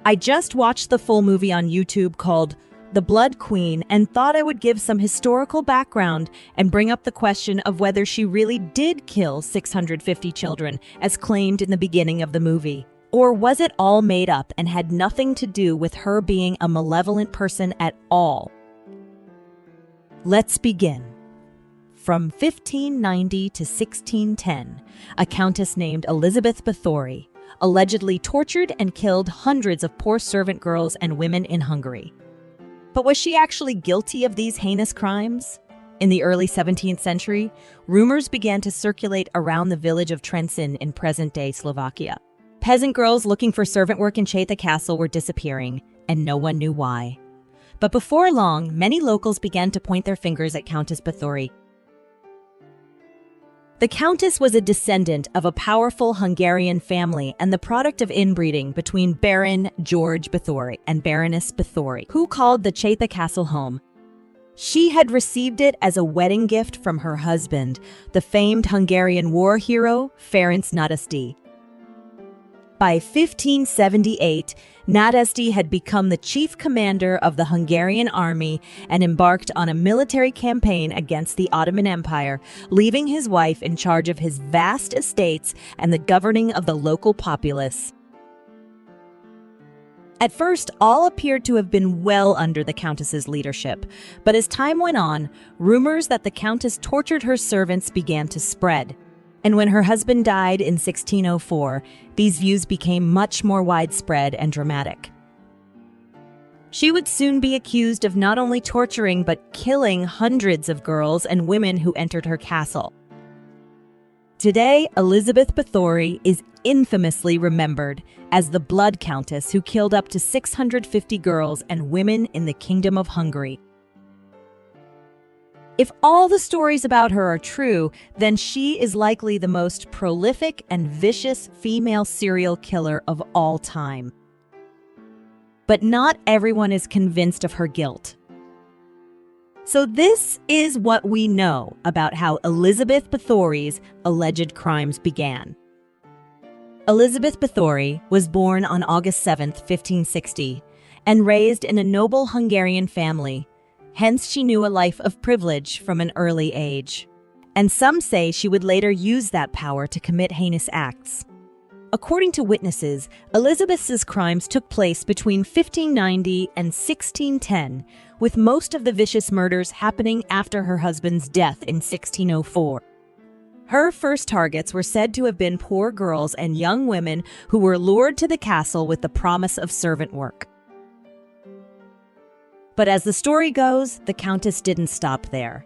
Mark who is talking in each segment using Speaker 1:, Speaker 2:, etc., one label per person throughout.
Speaker 1: I just watched the full movie on YouTube called The Blood Queen and thought I would give some historical background and bring up the question of whether she really did kill 650 children, as claimed in the beginning of the movie. Or was it all made up and had nothing to do with her being a malevolent person at all? Let's begin. From 1590 to 1610, a countess named Elizabeth Báthory allegedly tortured and killed hundreds of poor servant girls and women in Hungary. But was she actually guilty of these heinous crimes? In the early 17th century, rumors began to circulate around the village of Trenčín in present-day Slovakia. Peasant girls looking for servant work in Cheta Castle were disappearing, and no one knew why. But before long, many locals began to point their fingers at Countess Báthory. The Countess was a descendant of a powerful Hungarian family and the product of inbreeding between Baron George Báthory and Baroness Báthory, who called the Cheta Castle home. She had received it as a wedding gift from her husband, the famed Hungarian war hero Ferenc Nadasdy. By 1578, Nadasdy had become the chief commander of the Hungarian army and embarked on a military campaign against the Ottoman Empire, leaving his wife in charge of his vast estates and the governing of the local populace. At first, all appeared to have been well under the Countess's leadership, but as time went on, rumors that the Countess tortured her servants began to spread. And when her husband died in 1604, these views became much more widespread and dramatic. She would soon be accused of not only torturing but killing hundreds of girls and women who entered her castle. Today, Elizabeth Báthory is infamously remembered as the Blood Countess who killed up to 650 girls and women in the Kingdom of Hungary. If all the stories about her are true, then she is likely the most prolific and vicious female serial killer of all time. But not everyone is convinced of her guilt. So this is what we know about how Elizabeth Báthory's alleged crimes began. Elizabeth Báthory was born on August 7, 1560, and raised in a noble Hungarian family. Hence, she knew a life of privilege from an early age. And some say she would later use that power to commit heinous acts. According to witnesses, Elizabeth's crimes took place between 1590 and 1610, with most of the vicious murders happening after her husband's death in 1604. Her first targets were said to have been poor girls and young women who were lured to the castle with the promise of servant work. But as the story goes, the Countess didn't stop there.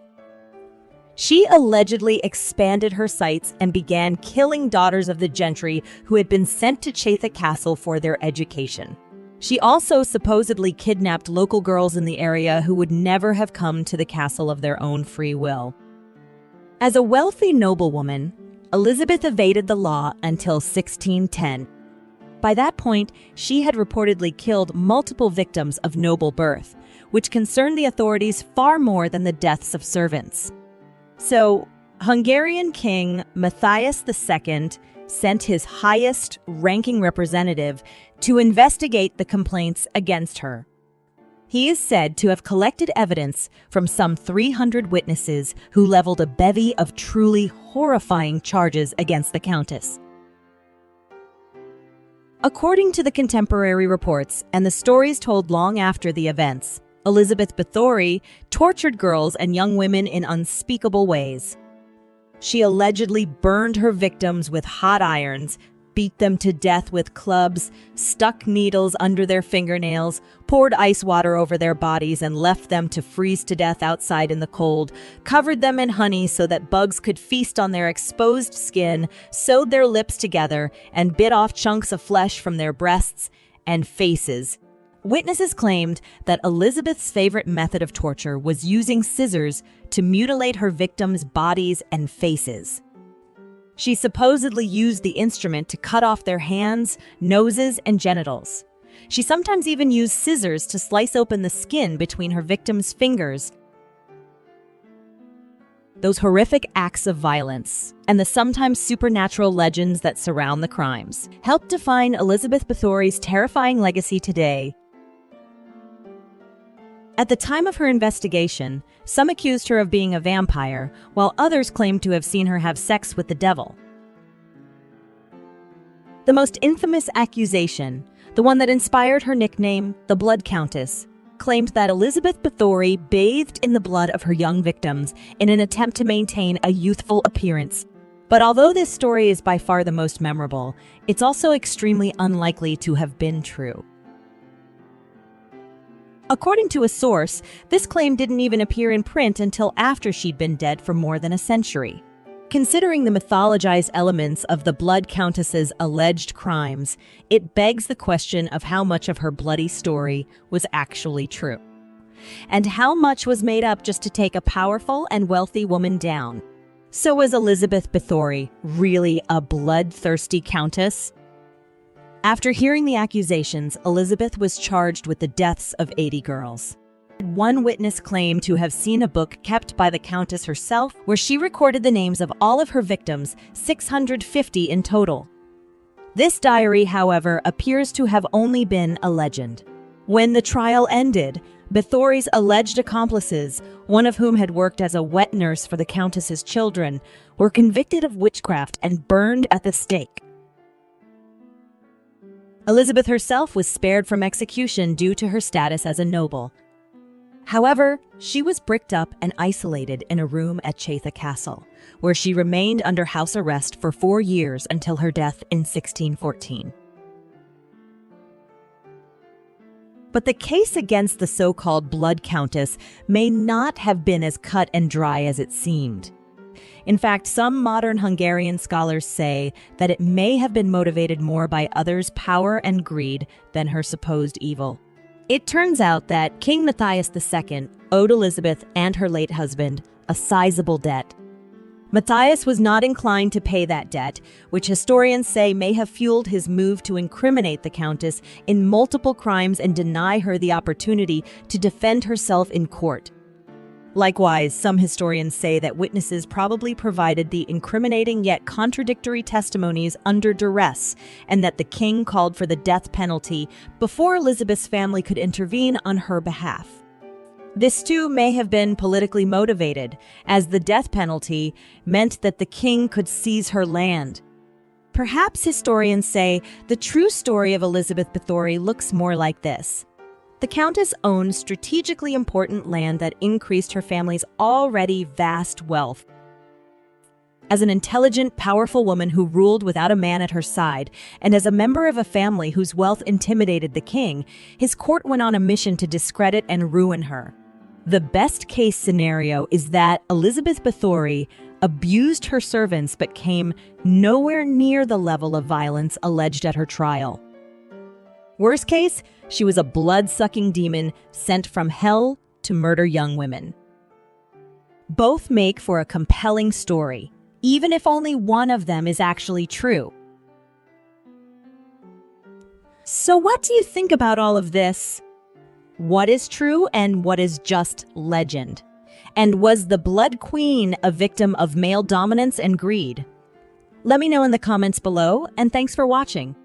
Speaker 1: She allegedly expanded her sights and began killing daughters of the gentry who had been sent to Cheta Castle for their education. She also supposedly kidnapped local girls in the area who would never have come to the castle of their own free will. As a wealthy noblewoman, Elizabeth evaded the law until 1610. By that point, she had reportedly killed multiple victims of noble birth, which concerned the authorities far more than the deaths of servants. So, Hungarian King Matthias II sent his highest-ranking representative to investigate the complaints against her. He is said to have collected evidence from some 300 witnesses who leveled a bevy of truly horrifying charges against the Countess. According to the contemporary reports and the stories told long after the events, Elizabeth Báthory tortured girls and young women in unspeakable ways. She allegedly burned her victims with hot irons, beat them to death with clubs, stuck needles under their fingernails, poured ice water over their bodies and left them to freeze to death outside in the cold, covered them in honey so that bugs could feast on their exposed skin, sewed their lips together, and bit off chunks of flesh from their breasts and faces. Witnesses claimed that Elizabeth's favorite method of torture was using scissors to mutilate her victims' bodies and faces. She supposedly used the instrument to cut off their hands, noses, and genitals. She sometimes even used scissors to slice open the skin between her victims' fingers. those horrific acts of violence, and the sometimes supernatural legends that surround the crimes, help define Elizabeth Báthory's terrifying legacy today. At the time of her investigation, some accused her of being a vampire, while others claimed to have seen her have sex with the devil. The most infamous accusation, the one that inspired her nickname, the Blood Countess, claimed that Elizabeth Báthory bathed in the blood of her young victims in an attempt to maintain a youthful appearance. But although this story is by far the most memorable, it's also extremely unlikely to have been true. According to a source, this claim didn't even appear in print until after she'd been dead for more than a century. Considering the mythologized elements of the Blood Countess's alleged crimes, it begs the question of how much of her bloody story was actually true, and how much was made up just to take a powerful and wealthy woman down. So was Elizabeth Báthory really a bloodthirsty countess? After hearing the accusations, Elizabeth was charged with the deaths of 80 girls. One witness claimed to have seen a book kept by the Countess herself where she recorded the names of all of her victims, 650 in total. This diary, however, appears to have only been a legend. When the trial ended, Báthory's alleged accomplices, one of whom had worked as a wet nurse for the Countess's children, were convicted of witchcraft and burned at the stake. Elizabeth herself was spared from execution due to her status as a noble. However, she was bricked up and isolated in a room at Chatham Castle, where she remained under house arrest for 4 years until her death in 1614. But the case against the so-called Blood Countess may not have been as cut and dry as it seemed. In fact, some modern Hungarian scholars say that it may have been motivated more by others' power and greed than her supposed evil. It turns out that King Matthias II owed Elizabeth and her late husband a sizable debt. Matthias was not inclined to pay that debt, which historians say may have fueled his move to incriminate the Countess in multiple crimes and deny her the opportunity to defend herself in court. Likewise, some historians say that witnesses probably provided the incriminating yet contradictory testimonies under duress, and that the king called for the death penalty before Elizabeth's family could intervene on her behalf. This too may have been politically motivated, as the death penalty meant that the king could seize her land. Perhaps historians say the true story of Elizabeth Báthory looks more like this. The Countess owned strategically important land that increased her family's already vast wealth. As an intelligent, powerful woman who ruled without a man at her side, and as a member of a family whose wealth intimidated the king, his court went on a mission to discredit and ruin her. The best-case scenario is that Elizabeth Báthory abused her servants but came nowhere near the level of violence alleged at her trial. Worst case, she was a blood-sucking demon sent from hell to murder young women. Both make for a compelling story, even if only one of them is actually true. So what do you think about all of this? What is true and what is just legend? And was the Blood Queen a victim of male dominance and greed? Let me know in the comments below, and thanks for watching.